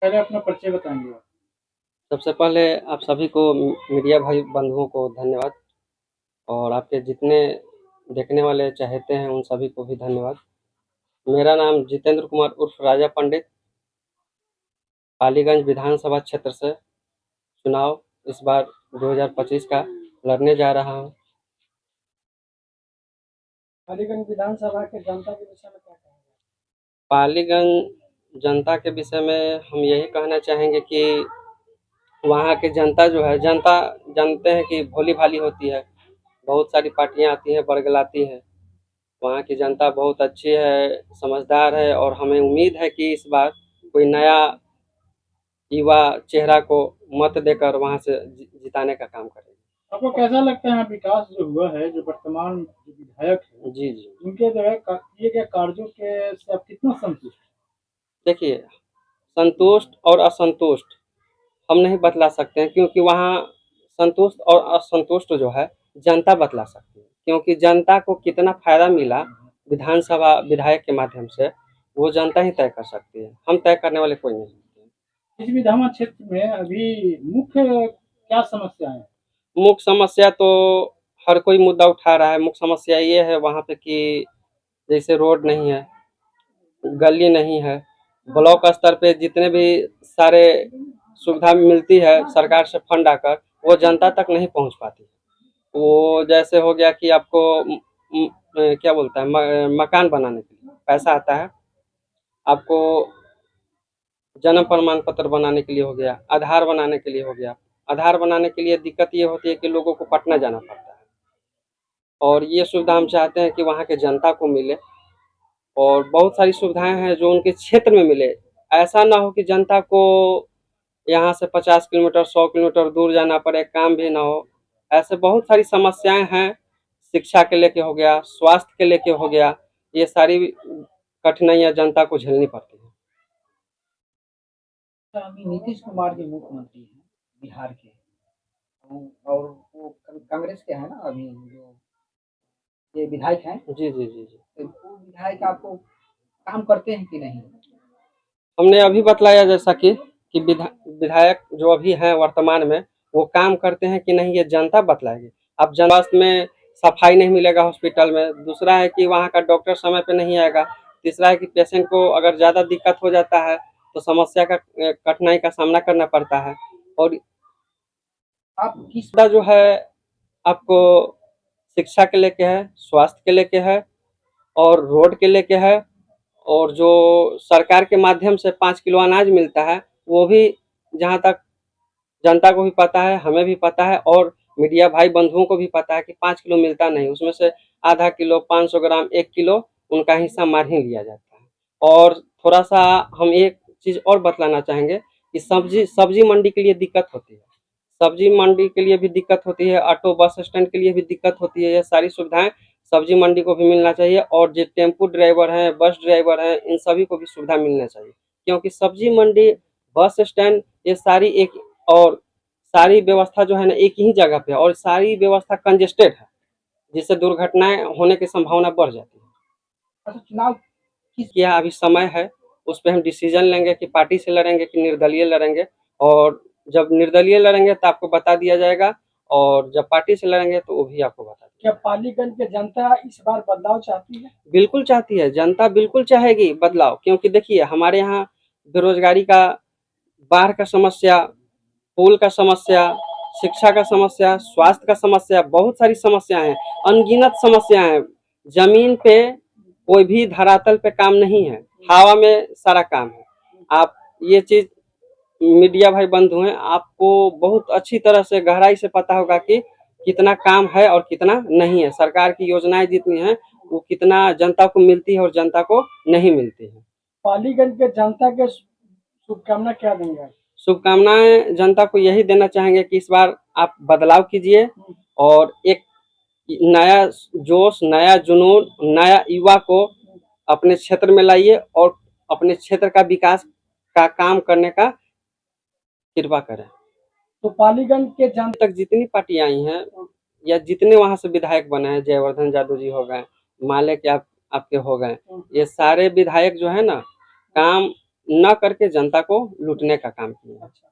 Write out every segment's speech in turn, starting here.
पहले अपना परिचय बताएँगे आप? सबसे पहले आप सभी को मीडिया भाई बंधुओं को धन्यवाद और आपके जितने देखने वाले चाहते हैं उन सभी को भी धन्यवाद। मेरा नाम जितेंद्र कुमार उर्फ राजा पंडित पालीगंज विधानसभा क्षेत्र से चुनाव इस बार 2025 का लड़ने जा रहा हूं। पालीगंज विधानसभा के जनता के विषय में क्या कहेंगे? पालीगंज जनता के विषय में हम यही कहना चाहेंगे कि वहाँ की जनता जो है जनता जानते हैं कि भोली भाली होती है। बहुत सारी पार्टियां आती हैं बरगलाती हैं। वहाँ की जनता बहुत अच्छी है, समझदार है और हमें उम्मीद है कि इस बार कोई नया युवा चेहरा को मत देकर वहाँ से जिताने का काम करेंगे। आपको कैसा लगता है यहाँ विकास जो हुआ है, जो वर्तमान जो विधायक है, जी जी। उनके जो है किए गए कार्यों के से आप कितना संतुष्ट हैं? देखिए, संतुष्ट और असंतुष्ट हम नहीं बतला सकते हैं क्योंकि वहाँ संतुष्ट और असंतुष्ट जो है जनता बतला सकती है, क्योंकि जनता को कितना फायदा मिला विधानसभा विधायक के माध्यम से वो जनता ही तय कर सकती है। हम तय करने वाले कोई नहीं होते हैं। इस विधानसभा क्षेत्र में अभी मुख्य क्या समस्याएं हैं? मुख्य समस्या तो हर कोई मुद्दा उठा रहा है। मुख्य समस्या ये है वहाँ पे कि जैसे रोड नहीं है, गली नहीं है, ब्लॉक स्तर पे जितने भी सारे सुविधा मिलती है सरकार से फंड आकर वो जनता तक नहीं पहुँच पाती। वो जैसे हो गया कि आपको क्या बोलता है मकान बनाने के लिए पैसा आता है, आपको जन्म प्रमाण पत्र बनाने के लिए हो गया, आधार बनाने के लिए हो गया। आधार बनाने के लिए दिक्कत ये होती है कि लोगों को पटना जाना पड़ता है और ये सुविधा हम चाहते हैं कि वहाँ के जनता को मिले और बहुत सारी सुविधाएं हैं जो उनके क्षेत्र में मिले। ऐसा ना हो कि जनता को यहाँ से 50 किलोमीटर 100 किलोमीटर दूर जाना पड़े, काम भी ना हो। ऐसे बहुत सारी समस्याएं हैं, शिक्षा के लेके हो गया, स्वास्थ्य के लेके हो गया, ये सारी कठिनाइयाँ जनता को झेलनी पड़ती हैं। अभी नीतीश कुमार जी मुख्यमंत्री हैं बिहार के, और वो कांग्रेस के हैं ना अभी जो ये विधायक हैं, जी जी जी जी। तो वो विधायक आपको काम करते हैं कि नहीं? हमने अभी बतलाया जैसा कि विधायक जो अभी हैं वर्तमान में वो काम करते हैं कि नहीं ये जनता बतलाएगी। अब स्वास्थ्य में सफाई नहीं मिलेगा हॉस्पिटल में, दूसरा है कि वहाँ का डॉक्टर समय पे नहीं आएगा, तीसरा है कि पेशेंट को अगर ज़्यादा दिक्कत हो जाता है तो समस्या का कठिनाई का सामना करना पड़ता है। और आप किस मुद्दा जो है आपको शिक्षा के लेके है, स्वास्थ्य के लेके है और रोड के लेके है और जो सरकार के माध्यम से 5 किलो अनाज मिलता है वो भी जहाँ तक जनता को भी पता है, हमें भी पता है और मीडिया भाई बंधुओं को भी पता है कि 5 किलो मिलता नहीं, उसमें से आधा किलो 500 ग्राम 1 किलो उनका हिस्सा मार ही लिया जाता है। और थोड़ा सा हम एक चीज़ और बतलाना चाहेंगे कि सब्जी सब्जी मंडी के लिए दिक्कत होती है, सब्जी मंडी के लिए भी दिक्कत होती है, ऑटो बस स्टैंड के लिए भी दिक्कत होती है। ये सारी सुविधाएं सब्जी मंडी को भी मिलना चाहिए और जो टेम्पू ड्राइवर हैं, बस ड्राइवर हैं, इन सभी को भी सुविधा मिलना चाहिए, क्योंकि सब्जी मंडी, बस स्टैंड ये सारी एक और सारी व्यवस्था जो है ना एक ही जगह पे है और सारी व्यवस्था कंजेस्टेड है, जिससे दुर्घटनाएं होने की संभावना बढ़ जाती है। अच्छा, चुनाव किस क्या अभी समय है, उस पे हम डिसीजन लेंगे कि पार्टी से लड़ेंगे कि निर्दलीय लड़ेंगे, और जब निर्दलीय लड़ेंगे तो आपको बता दिया जाएगा और जब पार्टी से लड़ेंगे तो वो भी आपको बता दिया। क्या पालीगंज की जनता इस बार बदलाव चाहती है? बिल्कुल चाहती है जनता, बिल्कुल चाहेगी बदलाव, क्योंकि देखिए हमारे यहाँ बेरोजगारी का, बाढ़ का समस्या, पुल का समस्या, शिक्षा का समस्या, स्वास्थ्य का समस्या, बहुत सारी समस्याएं हैं, अनगिनत समस्याएं हैं। जमीन पे कोई भी धरातल पे काम नहीं है, हवा में सारा काम है। आप ये चीज मीडिया भाई बंधु हैं, आपको बहुत अच्छी तरह से गहराई से पता होगा कि कितना काम है और कितना नहीं है। सरकार की योजनाएं जितनी हैं वो कितना जनता को मिलती है और जनता को नहीं मिलती है। पालीगंज के जनता के शुभकामना क्या देंगे? शुभकामनाएं जनता को यही देना चाहेंगे कि इस बार आप बदलाव कीजिए और एक नया जोश, नया जुनून, नया युवा को अपने क्षेत्र में लाइए और अपने क्षेत्र का विकास का काम करने का कृपा करें। तो पालीगंज के अभी तक जितनी पार्टियां आई हैं या जितने वहां से विधायक बने हैं, जयवर्धन जादव जी हो गए, माले के आपके हो गए, ये सारे विधायक जो है ना काम न करके जनता को लूटने का काम किए हैं। अच्छा,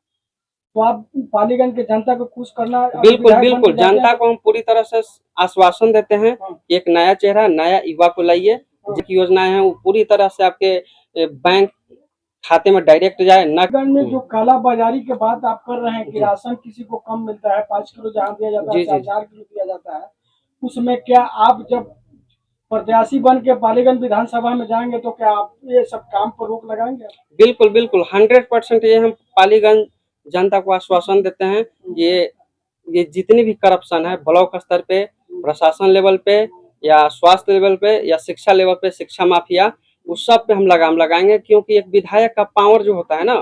तो आप पालीगंज के जनता को खुश करना, अगर बिल्कुल विधायक बन बिल्कुल के जाते जनता हैं को हम पूरी तरह से आश्वासन देते हैं, हाँ, एक नया चेहरा नया युवा को लाइए, जो की योजनाएं हैं वो पूरी तरह से आपके बैंक खाते में डायरेक्ट जाए न। पालीगंज में जो कालाबाजारी की बात आप कर रहे हैं कि जी। राशन किसी को कम मिलता है, 5 किलो जहाँ दिया जाता है जी जी 4 किलो दिया जाता है, उसमें क्या आप जब प्रत्याशी बन के पालीगंज विधानसभा में जाएंगे तो क्या आप ये सब काम पर रोक लगाएंगे? बिल्कुल बिल्कुल 100% ये हम पालीगंज जनता को आश्वासन देते हैं। ये जितनी भी करप्शन है ब्लॉक स्तर पे, प्रशासन लेवल पे या स्वास्थ्य लेवल पे या शिक्षा लेवल पे, शिक्षा माफिया, उस सब पे हम लगाम लगाएंगे, क्योंकि एक विधायक का पावर जो होता है ना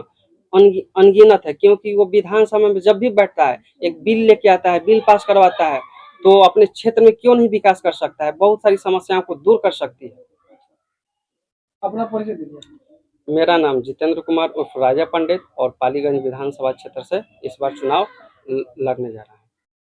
अनगिनत है। क्योंकि वो विधानसभा में जब भी बैठता है एक बिल लेके आता है, बिल पास करवाता है, तो अपने क्षेत्र में क्यों नहीं विकास कर सकता है, बहुत सारी समस्याओं को दूर कर सकती है। अपना परिचय दीजिए। मेरा नाम जितेंद्र कुमार उर्फ राजा पंडित और पालीगंज विधानसभा क्षेत्र से इस बार चुनाव लड़ने जा रहा है।